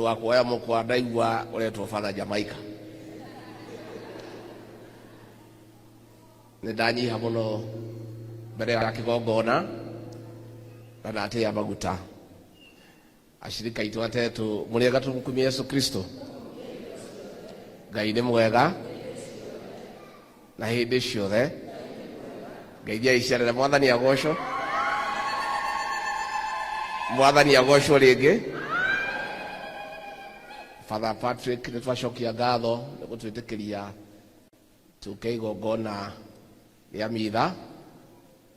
wako ya mukwa ndaigua uretwo Father Jamaica ni ndanyiha muno mbere ya kigongona na nate ya maguta ashirika itu atetu muriega tumukumia Yesu Kristo Ngai ni mwega na hindi ciothe Ngai icerere mwathani agocwo ringi Father Patrick ni twacokia ngatho ni gutwitikiria tuke igongona ria mitha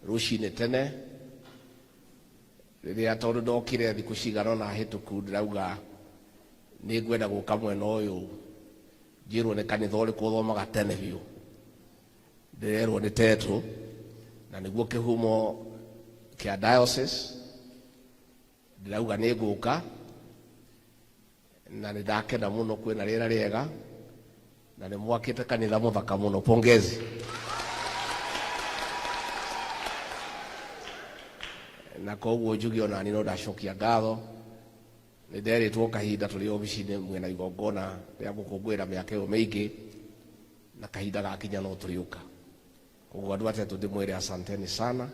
rucini tene riria tondu ndokire thiku cigana na hituku ndirauga ni ngwenda guka mwena uyu njirwo ni kanitha uriku thomaga tene biu ndirerwo ni Tetu na niguo kihumo kia diocese ndirauga ni nguka na nindakena muno kwina rira riega na ni mwakite kanitha muthaka muno pongezi na koguo njugi ona ni no ndacokia ngatho ni nderitwo kahinda tuli obicine mwena igongona ria gukungwira miaka iyo mingi na kahinda gakinya no turiuka koguo andu atetu ndimwire asanteni sana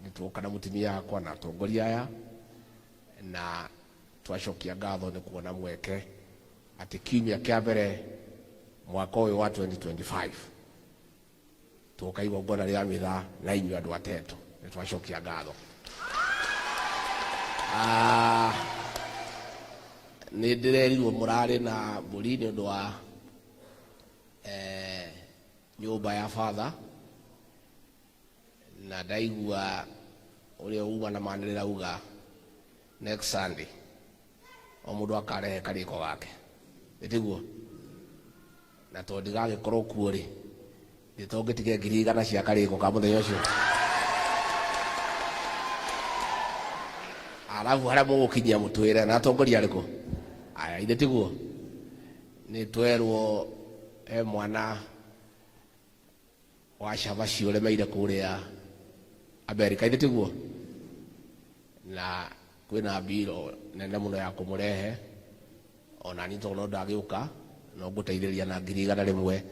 nituoka na mutimia yakwa na atongoria aya na twacokia ngatho ni kuona mweke ati kiumia kia mbere mwaka uyu wa 2025 tuoka igongona ria mitha na inyu andu atetu ni twacokia ngatho ni ndirerirwo murari na mburi ni undu wa nyumba ya Father na ndaigua uria uma na manirira uga next Sunday o mundu akarehe kariko gake ndiguo na to ndigagĩkorwo kuo ri nditongetige 100 cia kariko ka muthenya ucio alafu haria mugukinyia mutwire na atongoria ariku aya ithe tiguo ni twerwo mwana wa caba ciore maire kuria Amerika ithe tiguo na kwina mbiro nene muno ya kumurehe ona ni tono ndagiuka no nguteithĩrĩria na 100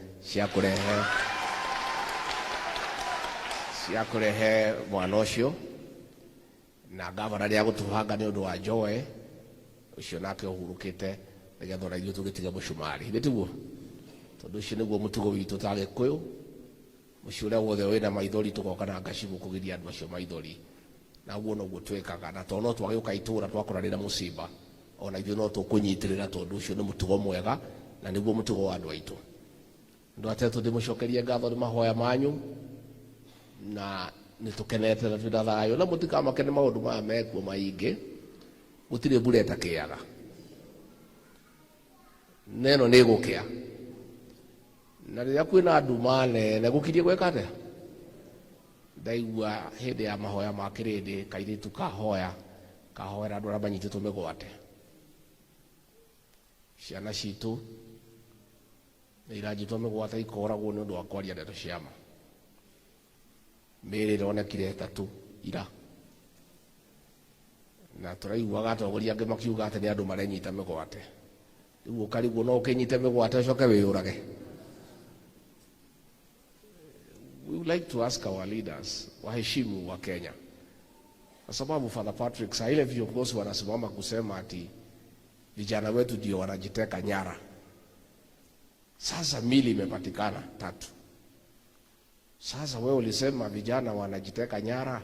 cia kurehe mwana ucio na gavana ria gutubanga ni undu wa Joe ucio nake uhurukite nigetha ona ithuĩ tũgĩtige mũcumari ithe tiguo tondu ucio niguo mũtugo witũ ta Gĩkũyũ mũciĩ ũrĩa wothe wĩna maithori tũgoka na ngacibu kũgiria andũ acio maithori na guo no gutwekaga na to no twagĩũka itũra twakoranĩra mũcimba ona ithuĩ no tũkũnyitirĩra tondu ucio nĩ mũtugo mwega na niguo mũtugo wa andũ aitũ andũ atetu ndĩmũcokerie ngatho nĩ mahoya manyu na nĩtũkenete na twĩna thayũ na mũtikamakene maũndũ maya mekuo maingĩ gũtirĩ mbura ĩtakĩaga neno nĩ gũkĩa na rĩrĩa kwĩna nduma nene gũkirie gwĩka atĩa ndaigua hĩndĩ ya mahoya ma kĩrĩndĩ kairĩtu kahoera andũ arĩa manyitĩtwo mĩgwate ciana citũ nĩ iranyitwo mĩgwate ikoragwo nĩ ũndũ wa kwaria ndeto cia ma mĩĩrĩ ĩronekire 3 ira na tũraiguaga atongoria angĩ makiuga atĩ nĩ andũ marenyita mĩgwate rĩu ũkarigwo no ũkĩnyite mĩgwate ũcoke wĩyũrage. We would like to ask our leaders waheshimu wa Kenya kwa sababu Father Patrick saa ile viongozi wanasimama kusema ati vijana wetu ndio wanajiteka nyara. Sasa mili imepatikana 3. Sasa wewe ulisema vijana wanajiteka nyara,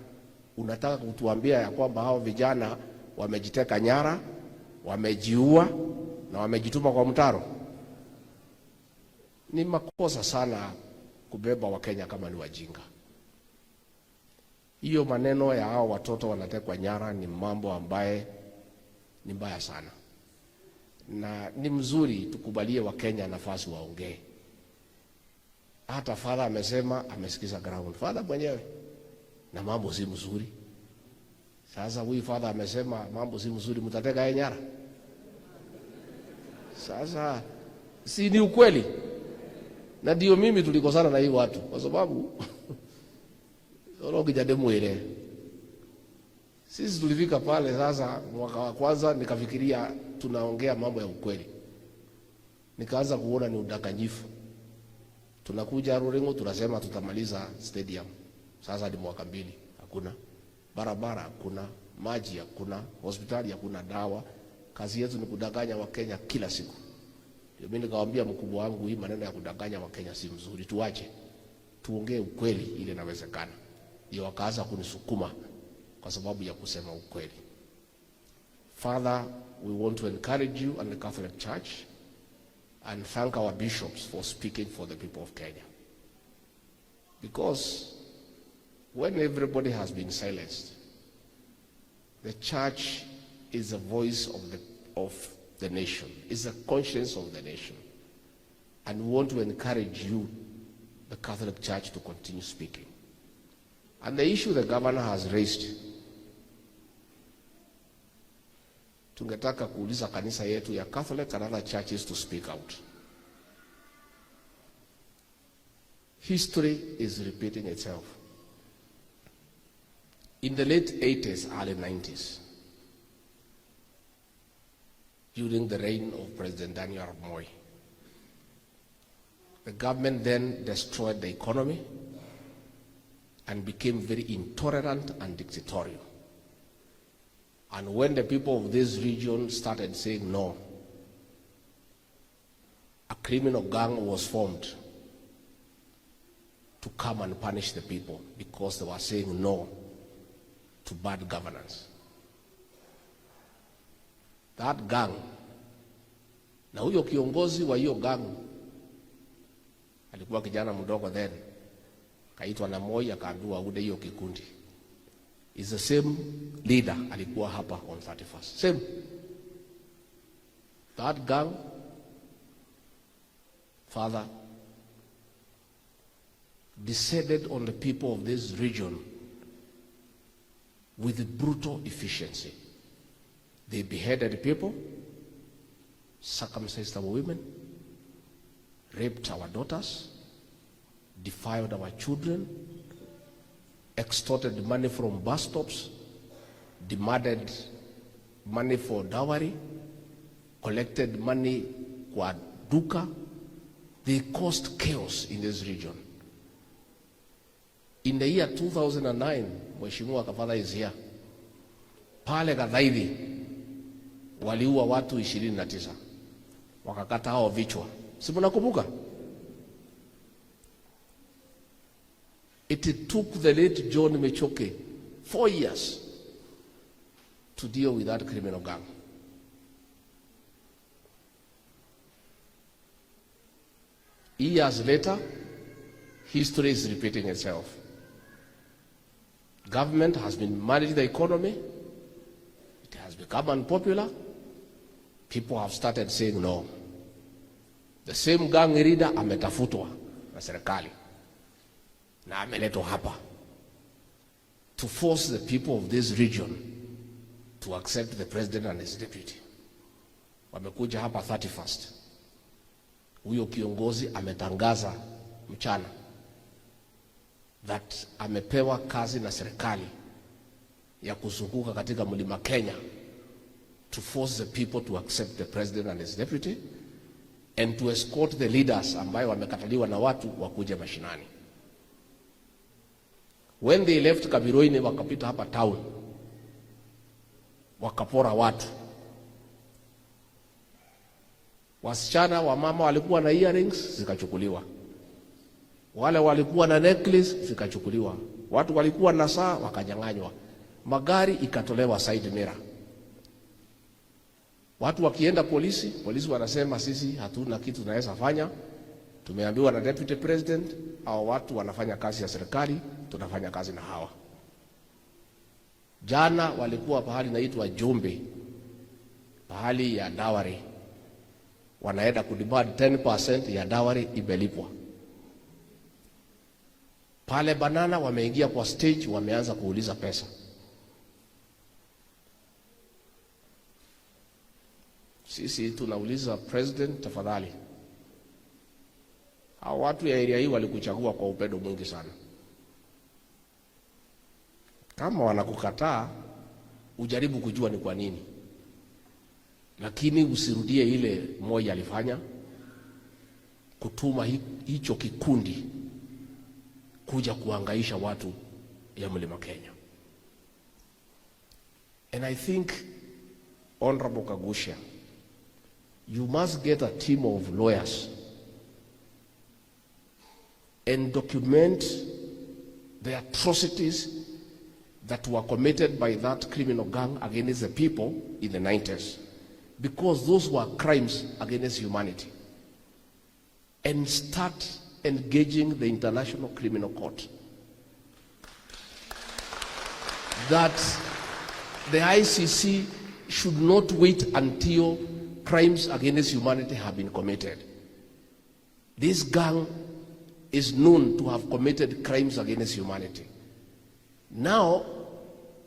unataka kutuambia ya kwamba hao vijana wamejiteka nyara, wamejiua na wamejituma kwa mtaro? Ni makosa sana kubeba wa Kenya kama ni wajinga. Hiyo maneno ya hao watoto wanatekwa nyara ni mambo ambaye ni mbaya sana. Na ni mzuri tukubalie wa Kenya nafasi waongee. Hata Father amesema amesikiza ground. Father mwenyewe na mambo si mzuri. Sasa huyu Father amesema mambo si mzuri, mtateka yeye nyara. Sasa si ni ukweli? Na ndio mimi tulikosana na hii watu kwa sababu oro kijade mwele Sisi tulifika pale sasa mwaka wa kwanza nikafikiria tunaongea mambo ya ukweli. Nikaanza kuona ni udanganyifu. Tunakuja Ruringo tunasema tutamaliza stadium. Sasa ni mwaka 2 hakuna. Barabara hakuna, maji hakuna, hospitali hakuna, dawa. Kazi yetu ni kudanganya Wakenya kila siku. Mimi nikamwambia mkubwa wangu, hii maneno ya kudanganya Wakenya si mzuri, tuache. Tuongee ukweli ile inawezekana. Ndio wakaanza kunisukuma kwa sababu ya kusema ukweli. Father, we want to encourage you and the Catholic Church and thank our bishops for speaking for the people of Kenya. Because when everybody has been silenced, the church is the voice of the nation, is the conscience of the nation. And we want to encourage you, the Catholic Church, to continue speaking. And the issue the governor has raised, tungetaka kuuliza kanisa yetu ya Catholic and other churches to speak out. History is repeating itself. In the late 80s, early 90s, during the reign of President Daniel Arap Moi, the government then destroyed the economy and became very intolerant and dictatorial. And when the people of this region started saying no, a criminal gang was formed to come and punish the people because they were saying no to bad governance. That gang, na huyo kiongozi wa hiyo gang alikuwa kijana mdogo then, kaitwa na Moi akaambiwa ude hiyo kikundi. Is the same leader alikuwa hapa on 31st. Same. That gang, Father, descended on the people of this region with brutal efficiency. They beheaded people, circumcised our women, raped our daughters, defiled our children, extorted money from bus stops, demanded money for dowry, collected money kwa duka. They caused chaos in this region. In the year 2009, Mheshimiwa Kafadha is here. Pale Gathaithi waliua watu 29. Wakakata hao vichwa. Si mnakumbuka? It took the late John Mechoke 4 years to deal with that criminal gang. Years later, history is repeating itself. Government has been managing the economy. It has become unpopular. People have started saying no. The same gang leader ametafutwa na serikali na ameletwa hapa to force the people of this region to accept the president and his deputy. Wamekuja hapa 31st. Huyo kiongozi ametangaza mchana that amepewa kazi na serikali ya kuzunguka katika mlima Kenya to force the people to accept the president and his deputy and to escort the leaders ambayo wamekataliwa na watu wakuje mashinani. When they left Kabiroini wakapita hapa town, wakapora watu. Wasichana wa mama walikuwa na earrings zikachukuliwa. Wale walikuwa na necklace zikachukuliwa. Watu walikuwa na saa wakanyang'anywa. Magari ikatolewa side mirror. Watu wakienda polisi wanasema sisi hatuna kitu tunaweza fanya. Tumeambiwa na deputy president au watu wanafanya kazi ya serikali, tunafanya kazi na hawa. Jana walikuwa pahali naitwa Jombe, pahali ya dowry. Wanaenda kudemand 10% ya dowry ibelipwa. Pale Banana wameingia kwa stage, wameanza kuuliza pesa. Sisi tunauliza president, tafadhali, hao watu ya area hii walikuchagua kwa upendo mwingi sana. Kama wanakukataa, ujaribu kujua ni kwa nini, lakini usirudie ile moja alifanya, kutuma hicho kikundi kuja kuhangaisha watu ya Mlima Kenya. And I think, Honorable Kagusha, you must get a team of lawyers and document the atrocities that were committed by that criminal gang against the people in the 90s, because those were crimes against humanity, and start engaging the International Criminal Court. That the ICC should not wait until crimes against humanity have been committed. This gang is known to have committed crimes against humanity. Now,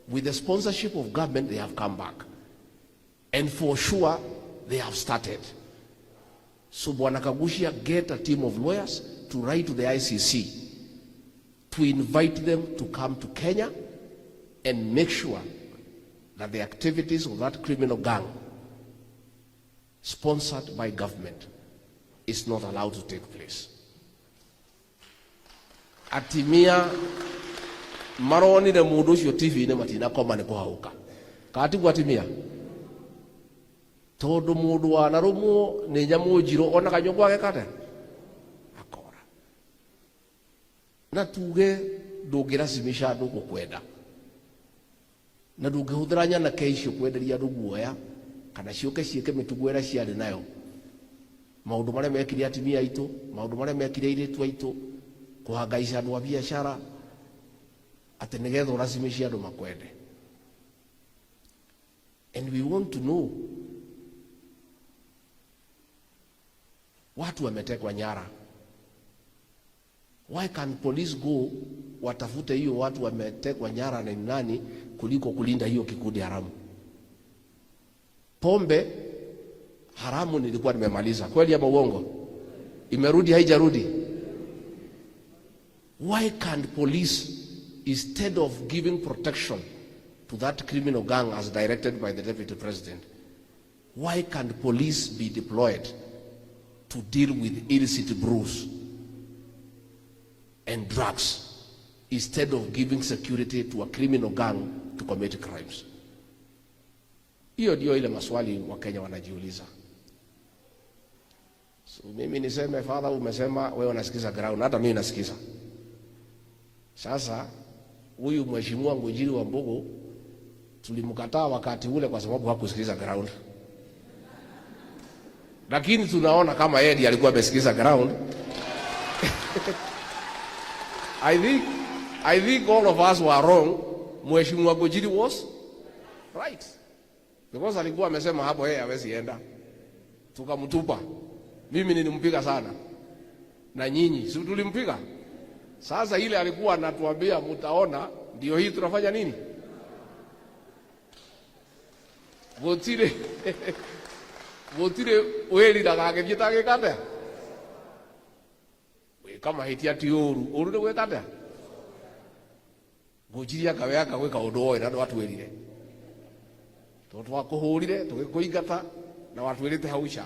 with the sponsorship of government, they have come back. And for sure, they have started. So, Bwana Kagusha, get a team of lawyers to write to the ICC to invite them to come to Kenya and make sure that the activities of that criminal gang sponsored by government is not allowed to take place. Atimia maroni de mundu cio TV ne matina koma ne kuhauka kati gwatimia tondu mundu wa narumu ni nyamu njiro ona kanyongo ake kate akora na tuge ndungiracimisha andu gukwenda na ndungihũthĩra nyanake icio kwenderia andũ guoya kana ciũke ciĩke mĩtugo ĩrĩa ciarĩ nayo, maũndũ marĩa mekire atumia aitũ, maũndũ marĩa mekire airĩtu aitũ, kũhangaica andũ a biacara, atĩ nĩgetha ũracimĩcie andũ makwende. And we want to know, watu wametekwa nyara. Why can police go watafute hiyo watu wametekwa nyara na nani kuliko kulinda hiyo kikundi haramu? Pombe haramu nilikuwa nimemaliza, kweli ama uongo? Imerudi haijarudi? Why can't police, instead of giving protection to that criminal gang as directed by the Deputy President, why can't police be deployed to deal with illicit brews and drugs instead of giving security to a criminal gang to commit crimes? Hiyo ndio ile maswali wa Kenya wanajiuliza. So mimi niseme, Father, umesema wewe unasikiza ground, hata mimi nasikiza. Sasa huyu mheshimiwa Ngunjiri wa Mbogo tulimkataa wakati ule kwa sababu hakusikiliza ground. Lakini tunaona kama yeye ndiye alikuwa amesikiza ground. I think all of us were wrong. Mheshimiwa Ngunjiri was right. Because alikuwa amesema hapo yeye hawezi enda. Tukamtupa. Mimi nilimpiga sana. Na nyinyi, si tulimpiga? Sasa ile alikuwa anatuambia mtaona, ndio hii tunafanya nini? Votire weli ndagage thitage kate. We kama hitia ti uru ndio gwekate. Ngunjiri akawe akaweka undu oe na watu werire. Twakuhurire tugikuingata na watu werite hausha.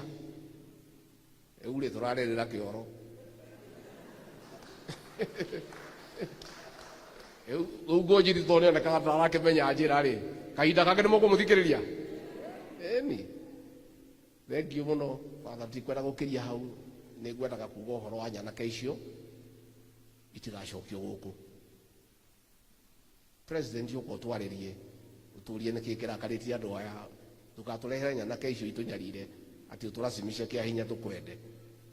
Eure turarerera kioro. Ngunjiri tone na kagata arake menya njira ri. Kahinda kake ni mukumuthikiriria. Eni. Thank you muno. Father, tikwenda gukiria hau ni ngwendaga kuga uhoro wa nyanake icio itigacokio guku. President yuko twaririe uturie niki kirakaritie andu aya tukaturehere nyanake icio itunyarire ati turacimishe kia hinya tukwende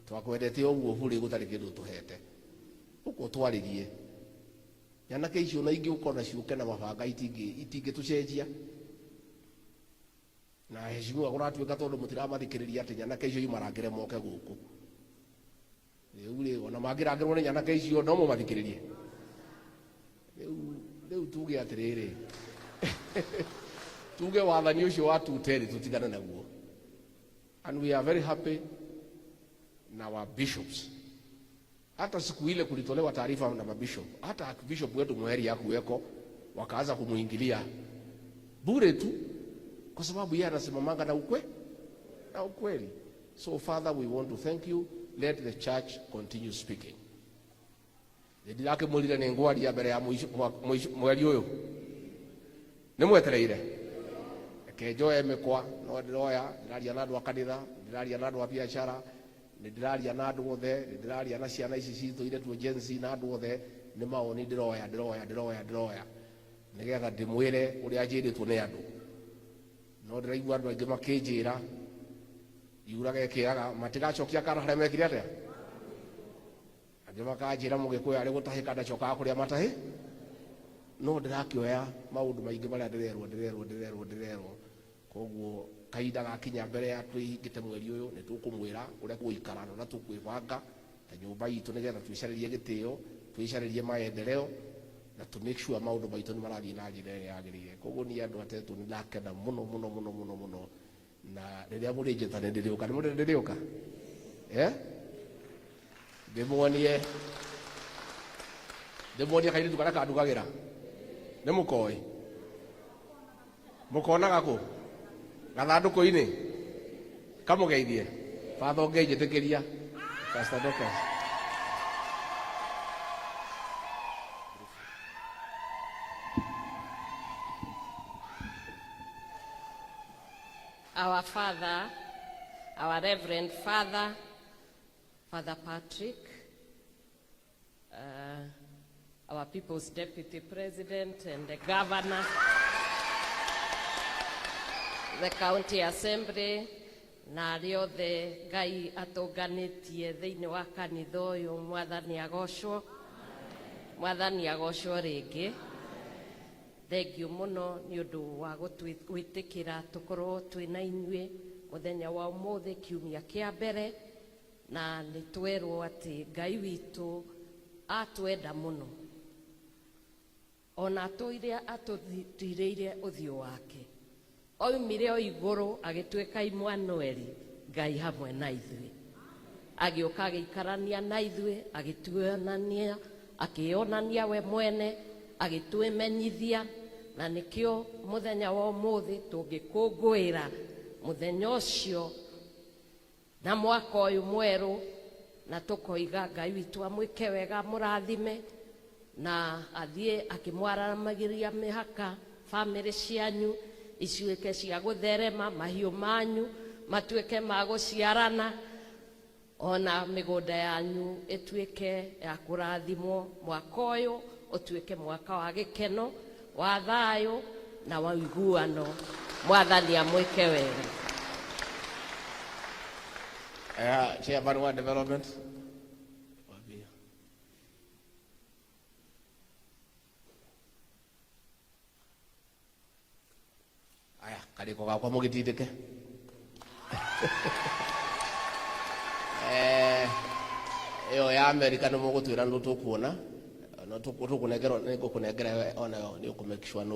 twakwendete oguo buri gutari kindu tuhete uko twaririe nyanake icio na ingi ukona ciuke na mabanga itingi tucenjia na heshimiwa kuratuika tondu mutiramathikiriria ati nyanake icio imarangire moke guku riu ona mangirangirwo ni nyanake icio no mumathikiririe riu tuge atiriri tuge wathani ucio wa tuteri tutigana naguo. And we are very happy na our bishops. Hata siku ile kulitolewa taarifa na mabishop, hata bishop wetu Mweri hakuweko, wakaanza kumuingilia bure tu, kwa sababu yeye anasimamanga na ukweli. So Father, we want to thank you. Let the church continue speaking. Ndilake mulire ni ngwari ya mbere ya mweri uyu ni mwetereire ke Joe mekwa no ndiroya ndiraria na andu a kanitha, ndiraria na andu a biashara, ndiraria na andu othe, ndiraria na ciana ici citu ire tu agency na andu othe, ni maoni ndiroya nigetha ndimwire uria anjiritwo ni andu. No ndiraigua andu aingi makinjira yuraga ekiraga matigacokia kana haria mekire atia angi makanjira mugikuyu ari gutahika ndacokaga kuria matahi. No ndirakioya maundu maingi maria ndirerwo koguo kahinda gakinya mbere ya twihingite mweri uyu ni tukumwira uria guikara na tukwibanga ta nyumba itu nigetha twicaririe gitio, twicaririe maendeleo na to make sure maundu maitu ni marathii na njira iria yagirire. Koguo ni andu atetu ni ndakena muno na riria murinjita ni ndiriuka, ni muri ndiriuka ndimuonie kairitu karia kandugagira ni mukoi mukonaga ku gathanduku-ini kamugeithie Father ngeinjitikiria Pastor Dorcas. Our Father, our Reverend Father, Father Patrick, our People's Deputy President and the Governor, the County Assembly, na riothe Ngai atunganitie thiini wa kanitha uyu, Mwathani agocwo ringi. Thank you muno ni undu wa gutwikira tukorwo twina inyue muthenya wa umuthi kiumia kia mbere, na ni twerwo ati Ngai witu atwenda muno, ona tuiria atuthireire uthio wake, oimire o iguru agitwika Emmanuel, Ngai hamwe na ithui, agioka agikarania na ithui, agituonania, akionania we mwene, agitwimenyithia, na nikio muthenya wa umuthi tungikungwira muthenya ucio na mwaka uyu mweru, na tukoiga Ngai witu amwike wega, murathime na athie akimwaramagiria mihaka family cianyu iciuike cia gutherema, mahiu manyu matuike ma guciarana, ona migunda yanyu ituike ya kurathimwo, mwaka uyu utuike mwaka wa gikeno, wa thayu na wa iguano. Mwathani amwike wega. Chairman wa Development. Aya, kariko gakwa mugitindike. Iyo ya America no mugutwira ndu tukuona no tukunengera ona yo ni ukumake sure